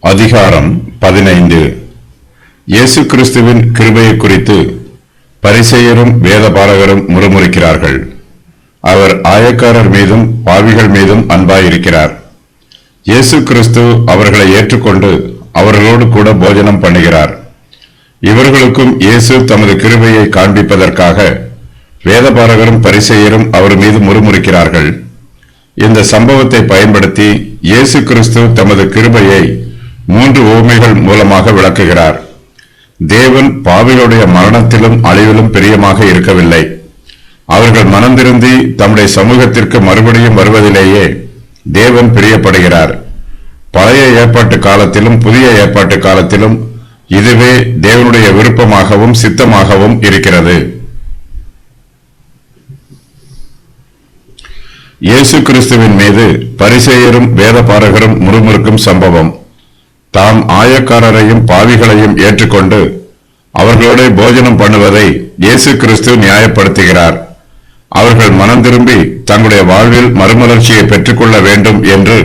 அதிகாரம் 15. இயேசு கிறிஸ்துவின் கிருபையை குறித்து பரிசேயரும் வேதபாரகரும் முறுமுறுக்கிறார்கள். அவர் ஆயக்காரர் மீதும் பாவிகள் மீதும் அன்பாயிருக்கிறார். இயேசு கிறிஸ்து அவர்களை ஏற்றுக்கொண்டு அவர்களோடு கூட போஜனம் பண்ணுகிறார். இவர்களுக்கும் இயேசு தமது கிருபையை காண்பிப்பதற்காக வேதபாரகரும் பரிசேயரும் அவர் மீது முறுமுறுக்கிறார்கள். இந்த சம்பவத்தை பயன்படுத்தி இயேசு கிறிஸ்து தமது கிருபையை 3 உவமைகள் மூலமாக விளக்குகிறார். தேவன் பாவிகளுடைய மரணத்திலும் அழிவிலும் பிரியமாக இருக்கவில்லை. அவர்கள் மனம் திருந்தி தம்முடைய சமூகத்திற்கு மறுபடியும் வருவதிலேயே தேவன் பிரியப்படுகிறார். பழைய ஏற்பாட்டு காலத்திலும் புதிய ஏற்பாட்டு காலத்திலும் இதுவே தேவனுடைய விருப்பமாகவும் சித்தமாகவும் இருக்கிறது. இயேசு கிறிஸ்துவின் மீது பரிசேயரும் வேதபாரகரும் முறுமுறுக்கும் சம்பவம். தாம் ஆயக்காரரையும் பாவிகளையும் ஏற்றுக்கொண்டு அவர்களோட போஜனம் பண்ணுவதை இயேசு கிறிஸ்து நியாயப்படுத்துகிறார். அவர்கள் மனம் திரும்பி தங்களுடைய வாழ்வில் மறுமலர்ச்சியை பெற்றுக்கொள்ள வேண்டும் என்று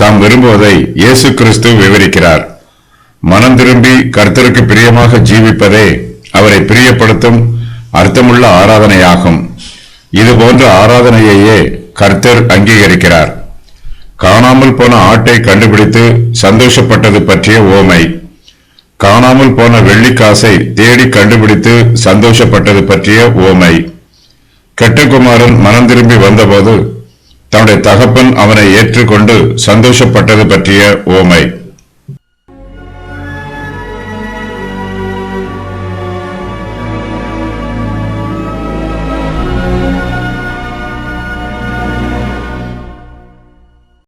தாம் விரும்புவதை இயேசு கிறிஸ்து விவரிக்கிறார். மனம் திரும்பி கர்த்தருக்கு பிரியமாக ஜீவிப்பதே அவரை பிரியப்படுத்தும் அர்த்தமுள்ள ஆராதனையாகும். இதுபோன்ற ஆராதனையையே கர்த்தர் அங்கீகரிக்கிறார். காணாமல் போன ஆட்டை கண்டுபிடித்து சந்தோஷப்பட்டது பற்றிய உவமை. காணாமல் போன வெள்ளிக்காசை தேடி கண்டுபிடித்து சந்தோஷப்பட்டது பற்றிய உவமை. கெட்டகுமாரன் மனம் திரும்பி வந்தபோது தன்னுடைய தகப்பன் அவனை ஏற்றுக்கொண்டு சந்தோஷப்பட்டது பற்றிய உவமை.